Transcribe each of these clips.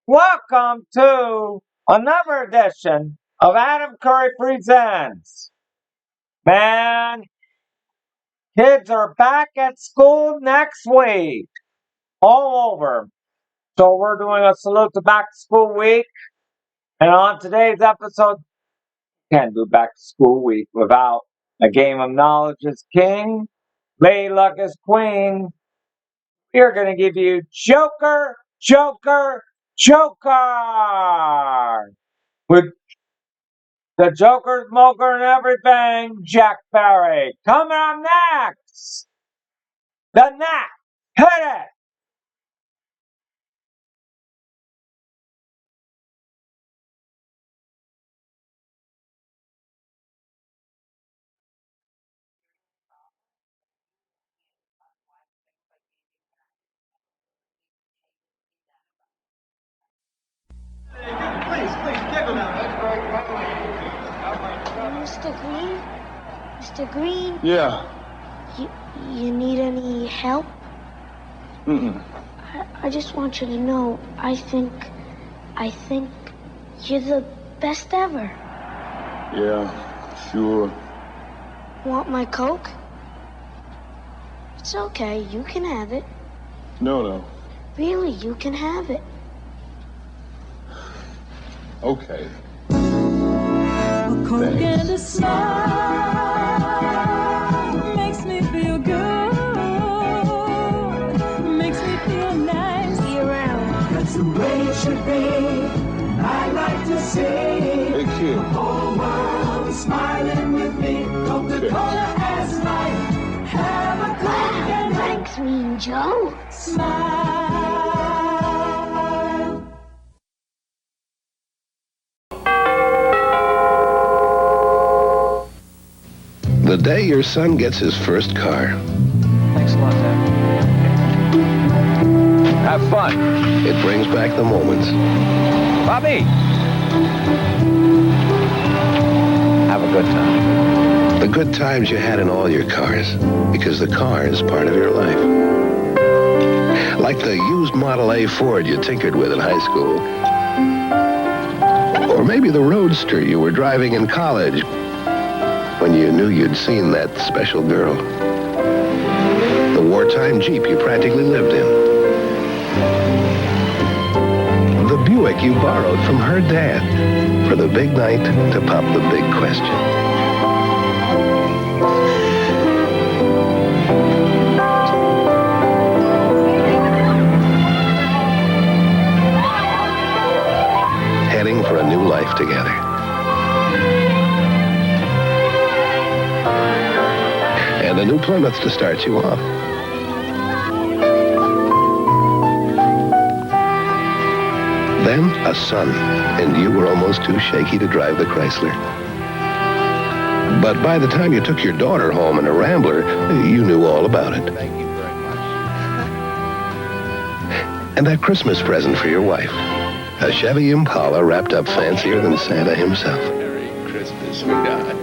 Welcome to another edition of Adam Curry Presents. Man, kids are back at school next week, all over. So we're doing a salute to back to school week. And on today's episode, can't do back to school week without a game of knowledge is king, lady luck is queen. We're going to give you Joker, Joker, Joker. With the Joker, Smoker, and everything, Jack Barry. Coming up next, the Knack. Hit it! Please, give him that. Mr. Green? Mr. Green, Yeah. you need any help? Mm-mm. I just want you to know, I think you're the best ever. Yeah, sure. Want my Coke? It's okay, you can have it. No. Really, you can have it. Okay. A Coke and a smile makes me feel good, makes me feel nice. Be around. That's the way it should be. I like to see Hey, kid. the whole world is smiling with me. Coca-Cola as life. Have a Coke and Thanks, Mean Joe. smile. The day your son gets his first car, Thanks a lot, Dad. Have fun. it brings back the moments. Bobby! Have a good time. The good times you had in all your cars, because the car is part of your life. Like the used Model A Ford you tinkered with in high school. Or maybe the Roadster you were driving in college when you knew you'd seen that special girl. The wartime Jeep you practically lived in. The Buick you borrowed from her dad for the big night to pop the big question. Heading for a new life together. And a new Plymouth to start you off. Then a son, and you were almost too shaky to drive the Chrysler. But by the time you took your daughter home in a Rambler, you knew all about it. Thank you very much. And that Christmas present for your wife, a Chevy Impala wrapped up fancier than Santa himself. Merry Christmas, sweetheart.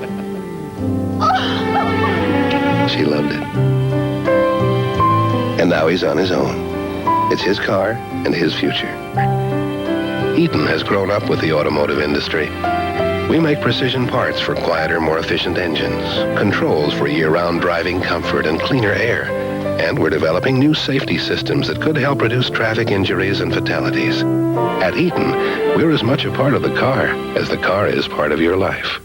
She loved it. And now he's on his own. It's his car and his future. Eaton has grown up with the automotive industry. We make precision parts for quieter, more efficient engines, controls for year-round driving comfort and cleaner air. And we're developing new safety systems that could help reduce traffic injuries and fatalities. At Eaton, we're as much a part of the car as the car is part of your life.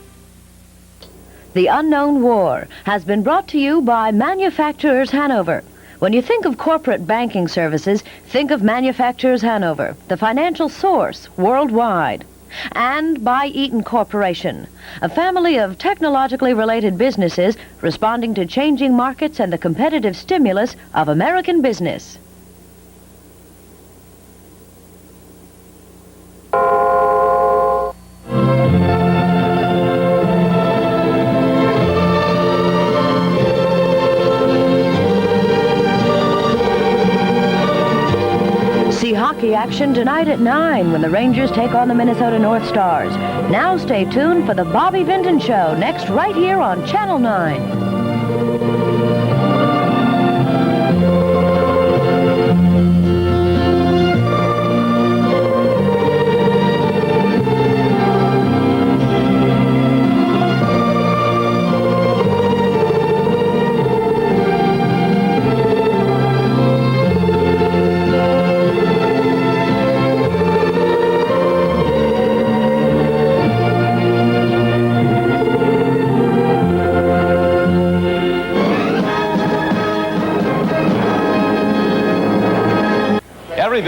The Unknown War has been brought to you by Manufacturers Hanover. When you think of corporate banking services, think of Manufacturers Hanover, the financial source worldwide. And by Eaton Corporation, a family of technologically related businesses responding to changing markets and the competitive stimulus of American business. See hockey action tonight at 9 when the Rangers take on the Minnesota North Stars. Now stay tuned for the Bobby Vinton Show next right here on Channel 9.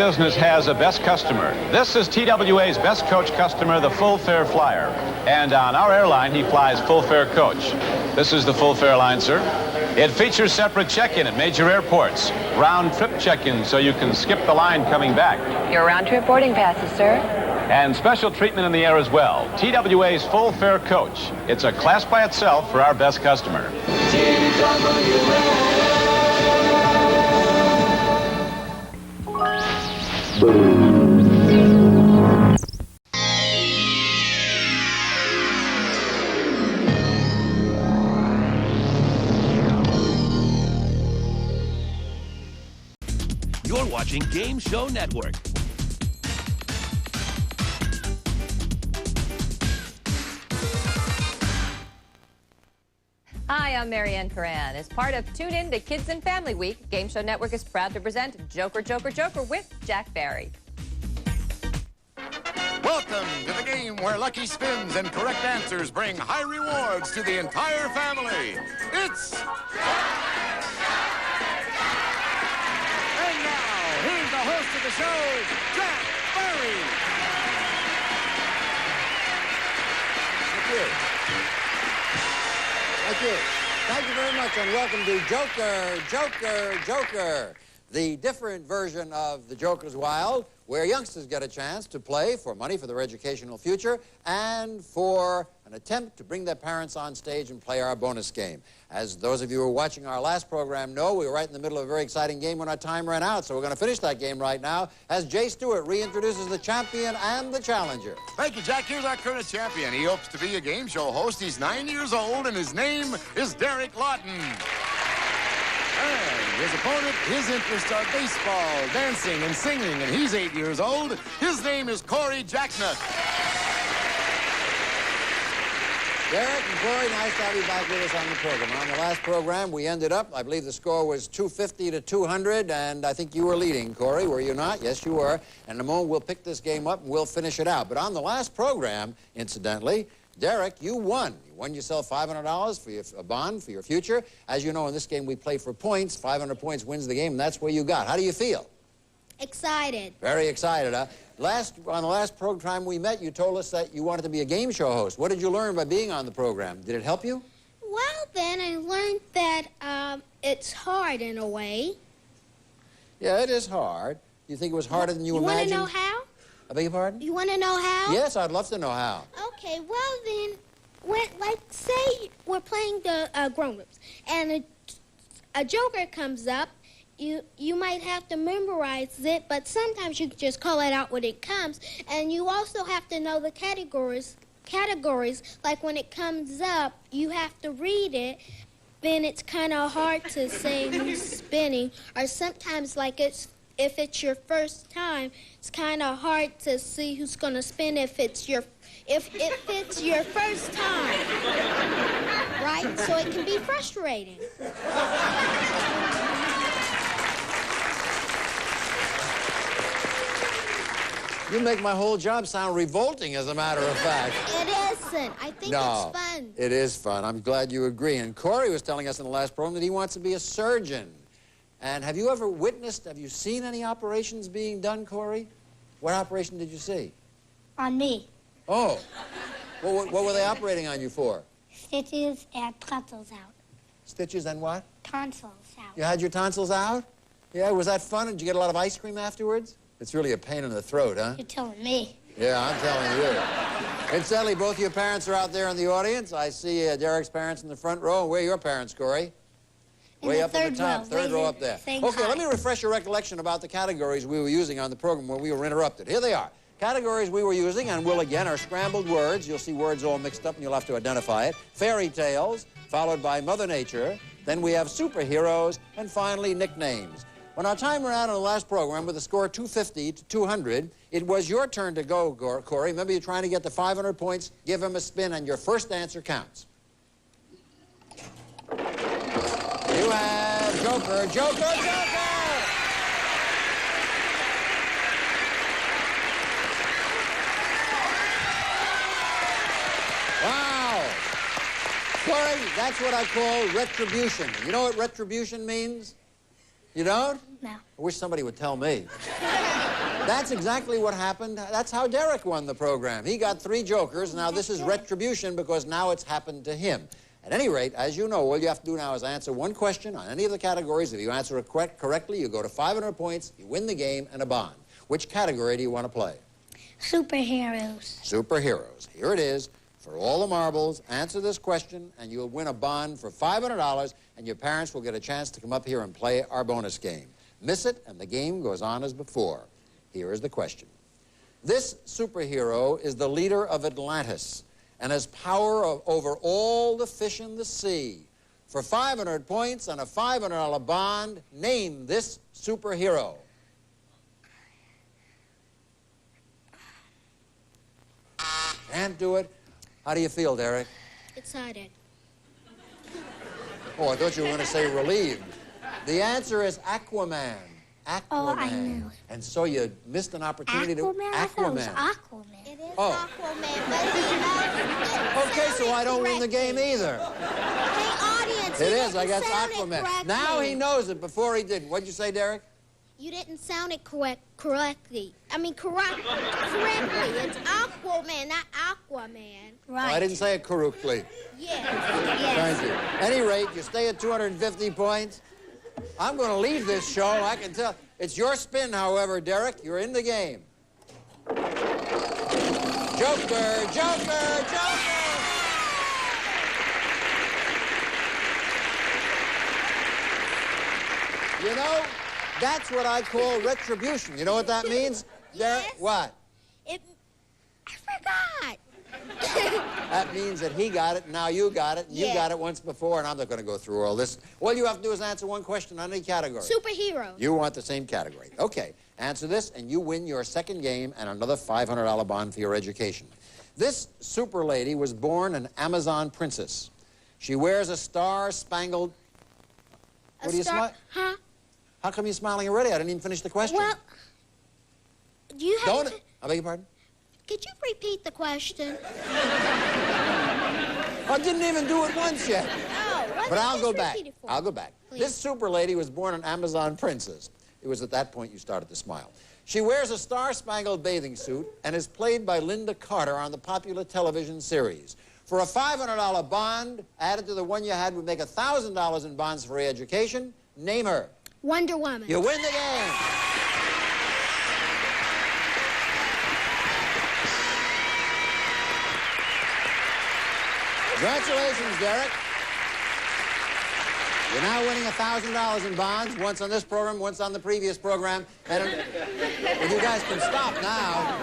business has a best customer. This is TWA's best coach customer, the Full Fare Flyer. And on our airline, he flies Full Fare Coach. This is the Full Fare line, sir. It features separate check-in at major airports, round-trip check-in so you can skip the line coming back. Your round-trip boarding passes, sir. And special treatment in the air as well. TWA's Full Fare Coach. It's a class by itself for our best customer. You're watching Game Show Network. Hi, I'm Marianne Curran. As part of Tune In to Kids and Family Week, Game Show Network is proud to present Joker, Joker, Joker with Jack Barry. Welcome to the game where lucky spins and correct answers bring high rewards to the entire family. It's... And now, here's the host of the show, Jack Barry. Thank you. Thank you very much, and welcome to Joker, Joker, Joker, the different version of the Joker's Wild, where youngsters get a chance to play for money for their educational future and for an attempt to bring their parents on stage and play our bonus game. As those of you who are watching our last program know, we were right in the middle of a very exciting game when our time ran out, so we're going to finish that game right now as Jay Stewart reintroduces the champion and the challenger. Thank you, Jack. Here's our current champion. He hopes to be a game show host. He's 9 years old, and his name is Derek Lawton. And his opponent, his interests are baseball, dancing, and singing, and he's 8 years old. His name is Corey Jacknut. Derek and Corey, nice to have you back with us on the program. On the last program, we ended up, I believe the score was 250 to 200, and I think you were leading, Corey, were you not? Yes, you were. And in a moment, we'll pick this game up and we'll finish it out. But on the last program, incidentally, Derek, you won. You won yourself $500 for a bond for your future. As you know, in this game, we play for points. 500 points wins the game, and that's where you got. How do you feel? Excited. Very excited, huh? On the last program we met, you told us that you wanted to be a game show host. What did you learn by being on the program? Did it help you? Well, then I learned that it's hard in a way. Yeah, it is hard. You think it was harder than you imagined? You want to know how? I beg your pardon? You want to know how? Yes, I'd love to know how. Okay, well then, like, say we're playing the grown-ups, and a joker comes up, you might have to memorize it, but sometimes you can just call it out when it comes, and you also have to know the categories. Like when it comes up, you have to read it, then it's kind of hard to say who's spinning, or sometimes like if it's your first time, it's kind of hard to see who's going to spin if it's your first time, right? So it can be frustrating. You make my whole job sound revolting, as a matter of fact. It isn't. I think No, it's fun. it is fun. I'm glad you agree. And Corey was telling us in the last program that he wants to be a surgeon. And have you ever have you seen any operations being done, Corey? What operation did you see? On me. Oh. What were they operating on you for? Stitches and tonsils out. Stitches and what? Tonsils out. You had your tonsils out? Yeah, was that fun? Did you get a lot of ice cream afterwards? It's really a pain in the throat, huh? You're telling me. Yeah, I'm telling you. Incidentally, both your parents are out there in the audience. I see Derek's parents in the front row. Where are your parents, Corey? Way up at the top, third row up there. Okay, let me refresh your recollection about the categories we were using on the program when we were interrupted. Here they are. Categories we were using, and will again, are scrambled words. You'll see words all mixed up, and you'll have to identify it. Fairy tales, followed by Mother Nature. Then we have superheroes, and finally, nicknames. When our time ran out on the last program with a score 250 to 200, it was your turn to go, Corey. Remember, you're trying to get to 500 points. Give him a spin, and your first answer counts. You have Joker, Joker, Joker! Wow! Corey, that's what I call retribution. You know what retribution means? You don't? No. I wish somebody would tell me. That's exactly what happened. That's how Derek won the program. He got 3 jokers. Now, this is retribution because now it's happened to him. At any rate, as you know, all you have to do now is answer one question on any of the categories. If you answer it correctly, you go to 500 points, you win the game, and a bond. Which category do you want to play? Superheroes. Superheroes. Here it is. For all the marbles, answer this question, and you'll win a bond for $500, and your parents will get a chance to come up here and play our bonus game. Miss it, and the game goes on as before. Here is the question. This superhero is the leader of Atlantis and has power over all the fish in the sea. For 500 points and a $500 bond, name this superhero. Can't do it. How do you feel, Derek? Excited. Oh, I thought you were going to say relieved. The answer is Aquaman. Aquaman. Oh, I knew. And so you missed an opportunity Aquaman? to... I thought it was Aquaman. It is Aquaman, but Okay, so I don't win the game either. Hey, audience, It is, I guess, Aquaman. Now he knows it. Before he didn't. What'd you say, Derek? You didn't sound it correctly. I mean, correctly. It's Aquaman, not Aquaman. Right. I didn't say it correctly. Yes. Thank you. At any rate, you stay at 250 points. I'm going to leave this show, I can tell. It's your spin, however, Derek. You're in the game. Joker, Joker, Joker! You know, that's what I call retribution. You know what that means? Derek? Yes. What? I forgot. That means that he got it, and now you got it, and you got it once before, and I'm not going to go through all this. All you have to do is answer one question on any category. Superhero. You want the same category. Okay, answer this, and you win your second game and another $500 bond for your education. This super lady was born an Amazon princess. She wears a star-spangled... What are you smiling? Huh? How come you're smiling already? I didn't even finish the question. Well, do you have Don't... I beg your pardon? Could you repeat the question? I didn't even do it once yet. No. But I'll go back. Repeat it for I'll me, go back. please. This super lady was born an Amazon princess. It was at that point you started to smile. She wears a star-spangled bathing suit and is played by Linda Carter on the popular television series. For a $500 bond added to the one you had would make $1,000 in bonds for your education. Name her. Wonder Woman. You win the game. Congratulations, Derek. You're now winning $1,000 in bonds, once on this program, once on the previous program. And well, you guys can stop now.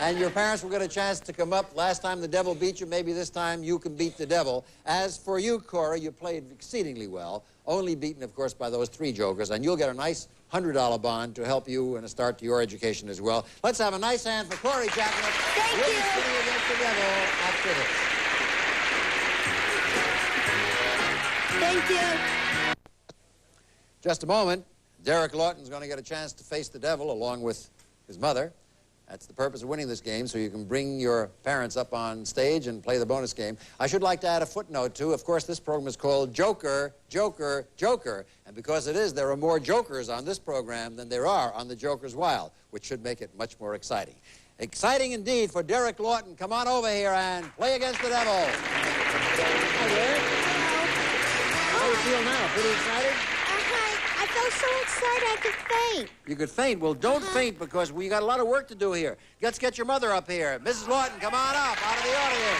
And your parents will get a chance to come up. Last time the devil beat you, maybe this time you can beat the devil. As for you, Cora, you played exceedingly well, only beaten, of course, by those 3 jokers, and you'll get a nice $100 bond to help you and a start to your education as well. Let's have a nice hand for Corey Chapman. Thank you. City against the devil after this. Thank you. Just a moment, Derek Lawton's going to get a chance to face the devil along with his mother. That's the purpose of winning this game, so you can bring your parents up on stage and play the bonus game. I should like to add a footnote, too. Of course, this program is called Joker, Joker, Joker. And because it is, there are more jokers on this program than there are on the Joker's Wild, which should make it much more exciting. Exciting indeed for Derek Lawton. Come on over here and play against the devil. Hi, Derek. How do you feel now? Pretty excited? I felt so excited I could faint. You could faint. Well, don't faint because we got a lot of work to do here. Let's get your mother up here. Mrs. Lawton, come on up out of the audience.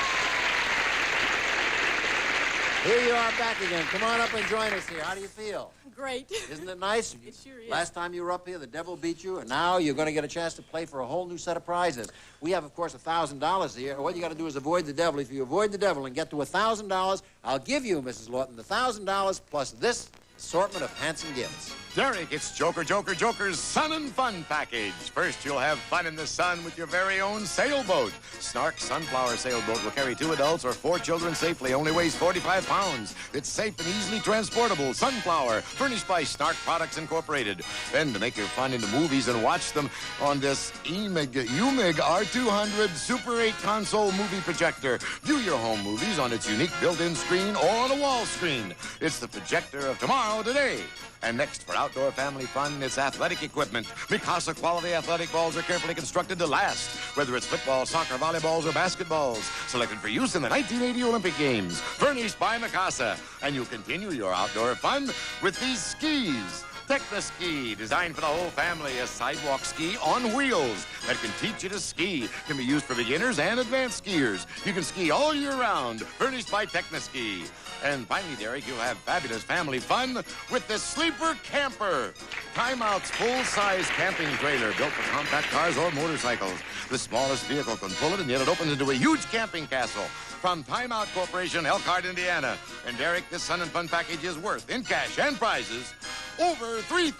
Here you are back again. Come on up and join us here. How do you feel? Great. Isn't it nice? It sure is. Last time you were up here, the devil beat you, and now you're going to get a chance to play for a whole new set of prizes. We have, of course, $1,000 here. What you got to do is avoid the devil. If you avoid the devil and get to $1,000, I'll give you, Mrs. Lawton, the $1,000 plus this assortment of handsome gifts. Derek, it's Joker, Joker, Joker's Sun and Fun package. First, you'll have fun in the sun with your very own sailboat. Snark Sunflower Sailboat will carry 2 adults or 4 children safely. Only weighs 45 pounds. It's safe and easily transportable. Sunflower, furnished by Snark Products Incorporated. Then, to make your fun in the movies and watch them on this UMIG R200 Super 8 console movie projector. View your home movies on its unique built-in screen or on a wall screen. It's the projector of tomorrow now today. And next, for outdoor family fun, it's athletic equipment. Mikasa quality athletic balls are carefully constructed to last. Whether it's football, soccer, volleyballs, or basketballs. Selected for use in the 1980 Olympic Games. Furnished by Mikasa. And you'll continue your outdoor fun with these skis. Techno-Ski, designed for the whole family. A sidewalk ski on wheels that can teach you to ski. Can be used for beginners and advanced skiers. You can ski all year round. Furnished by Techno-Ski. And finally, Derek, you'll have fabulous family fun with the Sleeper Camper. Time Out's full-size camping trailer built for compact cars or motorcycles. The smallest vehicle can pull it, and yet it opens into a huge camping castle. From Time Out Corporation, Elkhart, Indiana. And Derek, this Sun and Fun package is worth, in cash and prizes, over $3,250.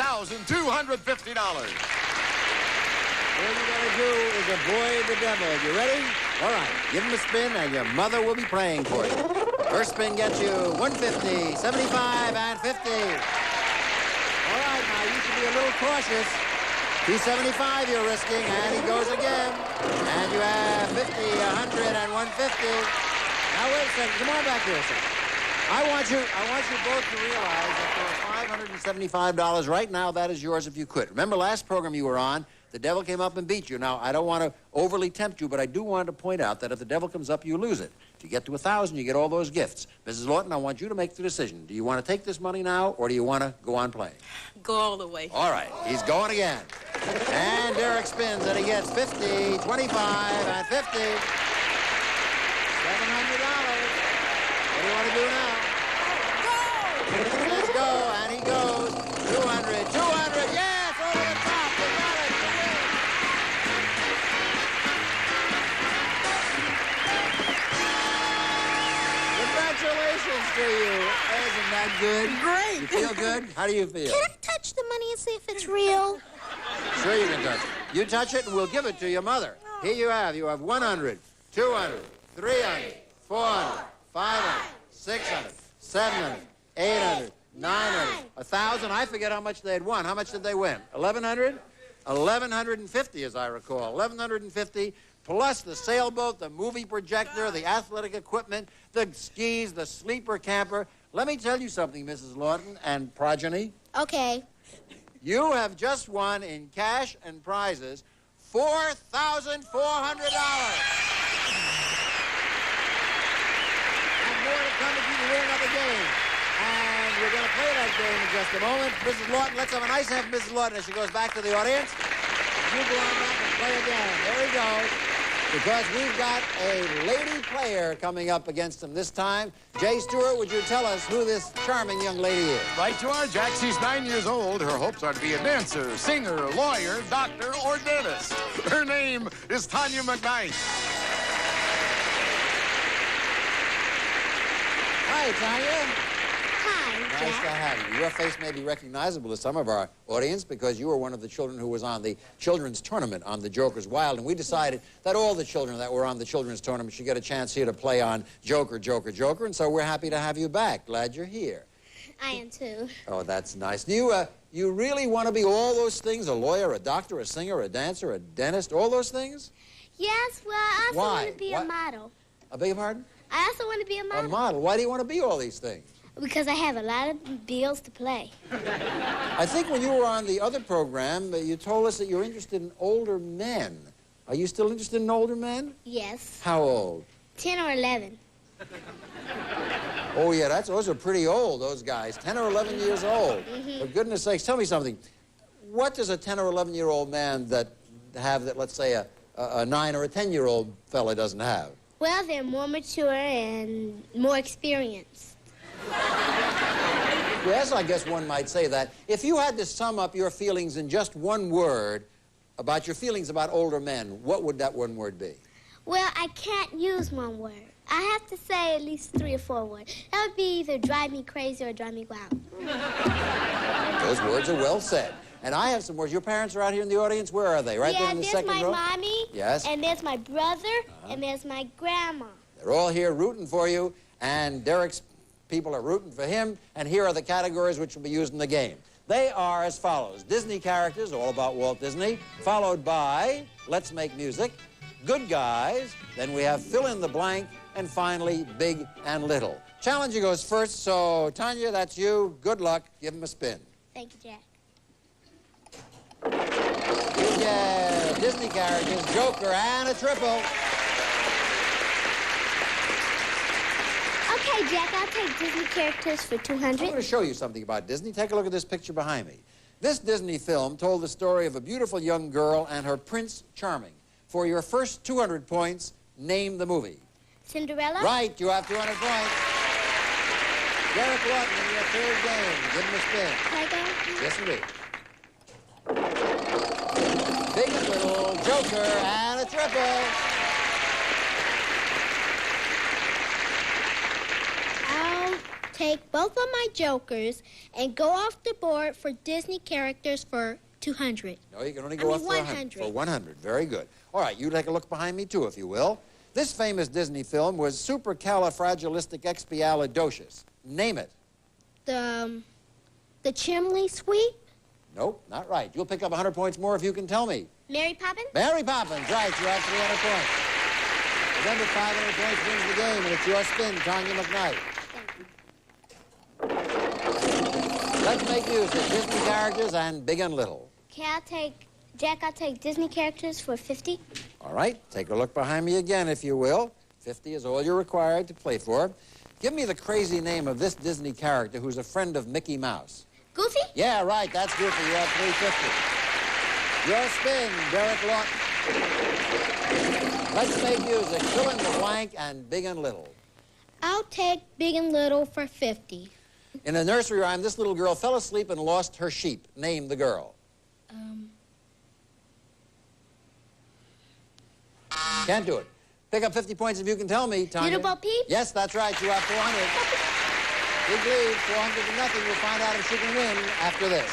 All you gotta do is avoid the devil. You ready? All right, give him a spin, and your mother will be praying for you. First spin gets you 150, 75, and 50. All right, now you should be a little cautious. 275 you're risking, and he goes again. And you have 50, 100, and 150. Now wait a second. Come on back here a second. I want you both to realize that for $575 right now, that is yours if you quit. Remember last program you were on, the devil came up and beat you. Now, I don't want to overly tempt you, but I do want to point out that if the devil comes up, you lose it. If you get to 1,000, you get all those gifts. Mrs. Lawton, I want you to make the decision. Do you want to take this money now, or do you want to go on playing? Go all the way. All right, he's going again. And Derek spins, and he gets 50, 25, and 50. $700. What do you want to do now? Let's go, and he goes 200, 200, yes, over the top, you got it, you win. Congratulations to you. Isn't that good? Great. You feel good? How do you feel? Can I touch the money and see if it's real? Sure you can touch it. You touch it, and we'll give it to your mother. Here you have 100, 200, 300, 400, 500, 600, 700, 800, 900, 1,000. I forget how much they'd won. How much did they win? 1,100? 1,150, as I recall. 1,150, plus the sailboat, the movie projector, the athletic equipment, the skis, the sleeper camper. Let me tell you something, Mrs. Lawton and progeny. Okay. You have just won in cash and prizes $4,400. And more to come if you can win another game. And we're going to play that game in just a moment. Mrs. Lawton, let's have a nice hand for Mrs. Lawton as she goes back to the audience. You go on back and play again. There we go. Because we've got a lady player coming up against him this time. Jay Stewart, would you tell us who this charming young lady is? Right you are, Jack. She's 9 years old. Her hopes are to be a dancer, singer, lawyer, doctor, or dentist. Her name is Tanya McKnight. Hi, Tanya. Hi, Nice Jack. to have you. Your face may be recognizable to some of our audience because you were one of the children who was on the children's tournament on the Joker's Wild, and we decided that all the children that were on the children's tournament should get a chance here to play on Joker, Joker, Joker, and so we're happy to have you back. Glad you're here. I am too. Oh, that's nice. Do you really want to be all those things? A lawyer, a doctor, a singer, a dancer, a dentist, all those things? Yes, well, I also Why? want to be What? a model. I beg your pardon? I also want to be a A model. model. Why do you want to be all these things? Because I have a lot of bills to play. I think when you were on the other program, you told us that you're interested in older men. Are you still interested in older men? Yes. How old? 10 or 11. Oh, yeah, those are pretty old, those guys. 10 or 11 years old. For goodness sakes, tell me something. What does a 10 or 11-year-old man that let's say, a 9 or a 10-year-old fella doesn't have? Well, they're more mature and more experienced. Yes, I guess one might say that. If you had to sum up your feelings in just one word about your feelings about older men, what would that one word be? Well, I can't use one word. I have to say at least 3 or 4 words. That would be either drive me crazy or drive me wild. Those words are well said. And I have some words. Your parents are out here in the audience. Where are they? Right there in the second row? Yeah, there's my mommy. Yes. And there's my brother. And there's my grandma. They're all here rooting for you. And Derek's people are rooting for him. And here are the categories which will be used in the game. They are as follows. Disney characters, all about Walt Disney, followed by Let's Make Music, Good Guys, then we have Fill in the Blank, and finally, Big and Little. Challenger goes first, so Tanya, that's you. Good luck. Give him a spin. Thank you, Jack. You get Disney characters, Joker, and a triple. Okay, Jack, I'll take Disney characters for 200. I'm going to show you something about Disney. Take a look at this picture behind me. This Disney film told the story of a beautiful young girl and her Prince Charming. For your first 200 points, name the movie. Cinderella? Right, you have 200 points. Derek Lawton in your third game. Give him a spin. Can I go? Yes, indeed. Big and Little, Joker, and a triple. I'll take both of my jokers and go off the board for Disney characters for 200. No, you can only go up for 100. For 100, very good. All right, you take a look behind me, too, if you will. This famous Disney film was Supercalifragilisticexpialidocious. Name it. The Chimney Sweep? Nope, not right. You'll pick up 100 points more if you can tell me. Mary Poppins? Mary Poppins, right. You have 300 points. Remember, 500 points wins the game, and it's your spin, Tanya McKnight. Let's make music. Disney characters and Big and Little. Okay, I'll take Disney characters for 50. All right, take a look behind me again, if you will. 50 is all you're required to play for. Give me the crazy name of this Disney character who's a friend of Mickey Mouse. Goofy? Yeah, right, that's Goofy. You have 350. Your spin, Derek Lawton. Let's make music. Fill in the blank and Big and Little. I'll take Big and Little for 50. In a nursery rhyme, this little girl fell asleep and lost her sheep. Name the girl. Can't do it. Pick up 50 points if you can tell me, Tanya. Little Bo Peep? Yes, that's right. You have 400. Big lead, 400 to nothing. We'll find out if she can win after this.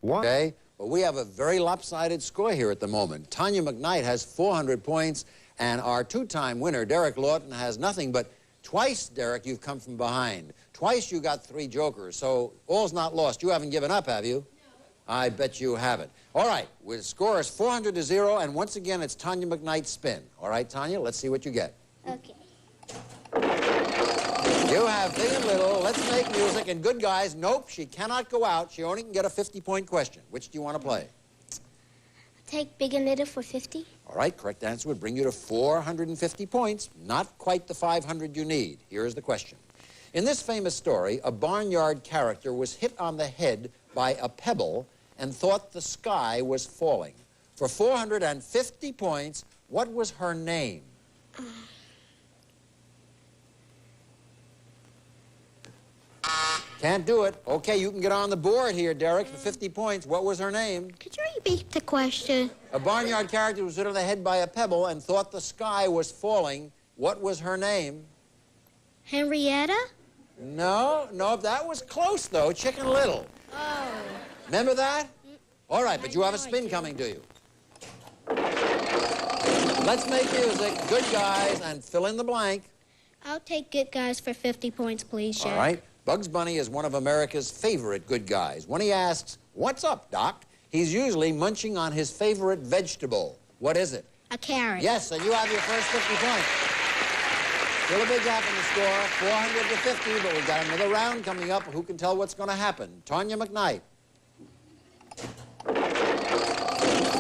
Okay, well, we have a very lopsided score here at the moment. Tanya McKnight has 400 points, and our two-time winner, Derek Lawton, has nothing but twice, Derek, you've come from behind. Twice you got 3 jokers, so all's not lost. You haven't given up, have you? No. I bet you haven't. All right, the score is 400 to 0, and once again, it's Tanya McKnight's spin. All right, Tanya, let's see what you get. Okay. You have Big and Little. Let's make music. And good guys, nope, she cannot go out. She only can get a 50-point question. Which do you want to play? Take Big and Little for 50. All right, correct answer would bring you to 450 points. Not quite the 500 you need. Here is the question. In this famous story, a barnyard character was hit on the head by a pebble and thought the sky was falling. For 450 points, what was her name? Can't do it. Okay, you can get on the board here, Derek, for 50 points. What was her name? Could you repeat the question? A barnyard character was hit on the head by a pebble and thought the sky was falling. What was her name? Henrietta? No, that was close, though. Chicken Little. Oh. Remember that? All right, but you have a spin coming to you. Let's make music. Good guys, and fill in the blank. I'll take Good Guys for 50 points, please, Jack. All right. Bugs Bunny is one of America's favorite good guys. When he asks, "What's up, Doc?" he's usually munching on his favorite vegetable. What is it? A carrot. Yes, and you have your first 50 points. Still a big gap in the score, 400 to 50, but we've got another round coming up. Who can tell what's going to happen? Tanya McKnight.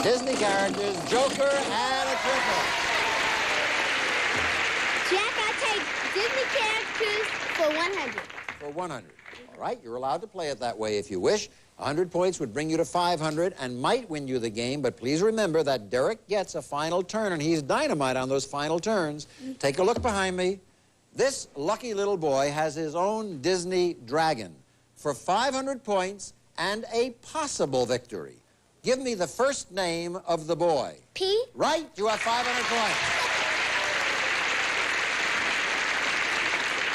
Disney characters, Joker, and a triple. Jack, I'll take Disney characters for 100. For 100. All right, you're allowed to play it that way if you wish. 100 points would bring you to 500 and might win you the game, but please remember that Derek gets a final turn, and he's dynamite on those final turns. Take a look behind me. This lucky little boy has his own Disney dragon for 500 points and a possible victory. Give me the first name of the boy. P? Right, you have 500 points.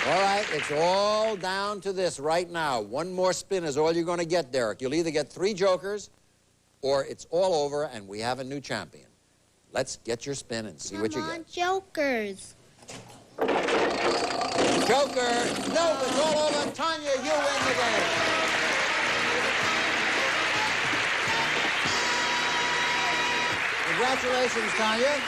All right, it's all down to this right now. One more spin is all you're going to get, Derek. You'll either get 3 jokers or it's all over and we have a new champion. Let's get your spin and see what you get. Come on, jokers. Joker, no, it's all over. Tanya, you win the game. Congratulations, Tanya.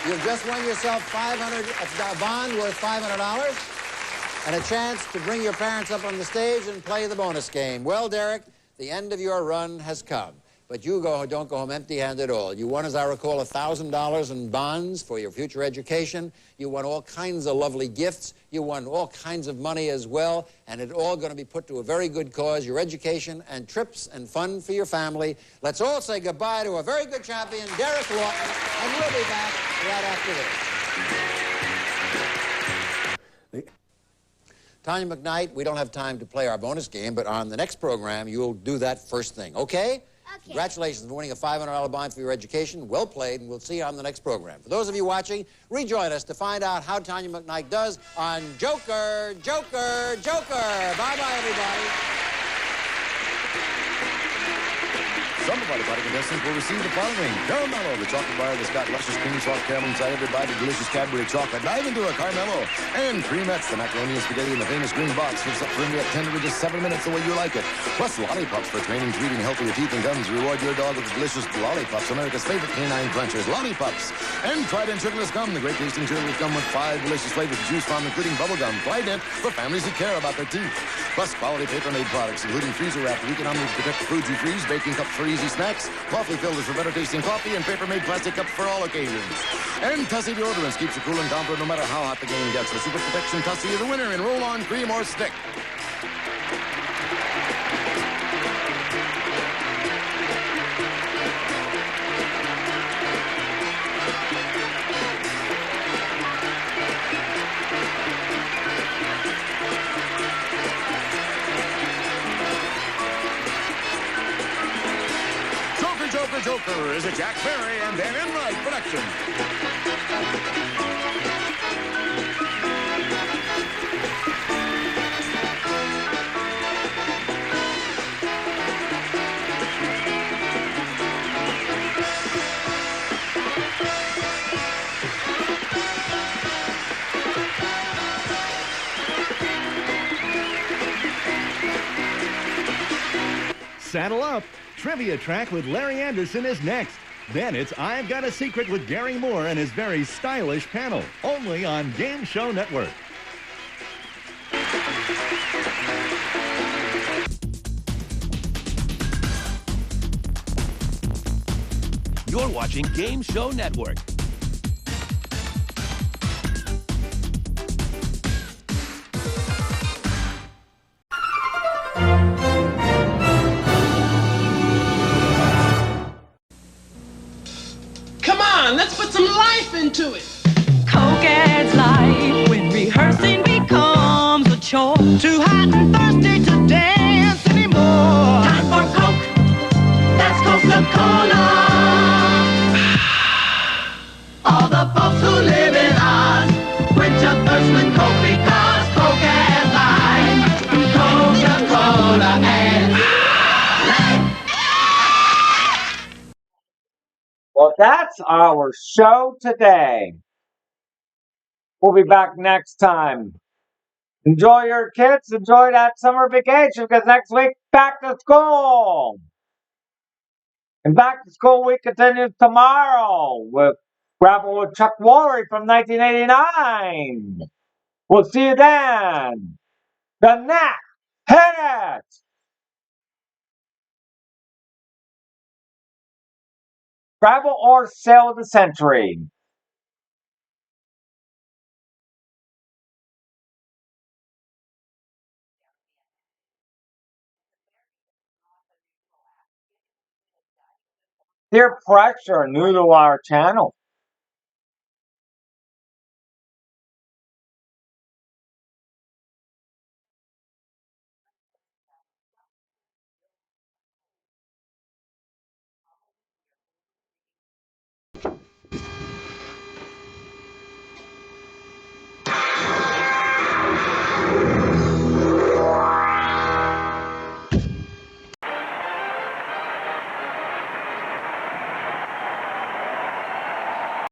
You've just won yourself a bond worth $500 and a chance to bring your parents up on the stage and play the bonus game. Well, Derek, the end of your run has come. But you don't go home empty-handed at all. You won, as I recall, $1,000 in bonds for your future education. You won all kinds of lovely gifts. You won all kinds of money as well. And it's all going to be put to a very good cause, your education and trips and fun for your family. Let's all say goodbye to a very good champion, Derek Lawton, and we'll be back right after this. Tanya McKnight, we don't have time to play our bonus game, but on the next program, you'll do that first thing, okay? Congratulations for winning a $500 bond for your education. Well played, and we'll see you on the next program. For those of you watching, rejoin us to find out how Tanya McKnight does on Joker, Joker, Joker. Bye-bye, everybody. Some of our party contestants will receive the following: Caramello, the chocolate bar that's got luscious cream sauce caramel inside every bite of delicious Cadbury chocolate. Dive into a Caramello. And Creamettes, the macaroni and spaghetti in the famous green box. Fixed up firmly at tender with just 7 minutes the way you like it. Plus Lollipops for training to eating healthy with teeth and gums. Reward your dog with delicious Lollipops, America's favorite canine crunchers. Lollipops. And Trident Sugarless Gum, the great tasting sugarless gum with 5 delicious flavors to choose from, including bubblegum. Trident for families who care about their teeth. Plus quality paper-made products, including freezer wrap, economically protect the foods you freeze, baking cups for easy snacks, coffee filters for better tasting coffee, and paper-made plastic cups for all occasions. And Tussie deodorants keeps you cool and comfortable no matter how hot the game gets. For super protection, Tussie is the winner in roll-on, cream, or stick. Joker, Joker is a Jack Berry and Dan Enright production. Saddle up. Trivia Track with Larry Anderson is next. Then it's I've Got a Secret with Gary Moore and his very stylish panel. Only on Game Show Network. You're watching Game Show Network. Let's put some life into it. Coke adds life when rehearsing becomes a chore. Too hot and thirsty to dance anymore. Time for Coke. That's Coca-Cola. All the folks who live in Oz quench a thirst with Coke because Coke adds life. Coca-Cola adds life. Well, that's our show today. We'll be back next time. Enjoy your kids. Enjoy that summer vacation because next week, back to school. And back to school week continues tomorrow with Gravel with Chuck Woolery from 1989. We'll see you then. The Knack. Hit it! Gravel or Sale of the Century? Peer Pressure, new to our channel.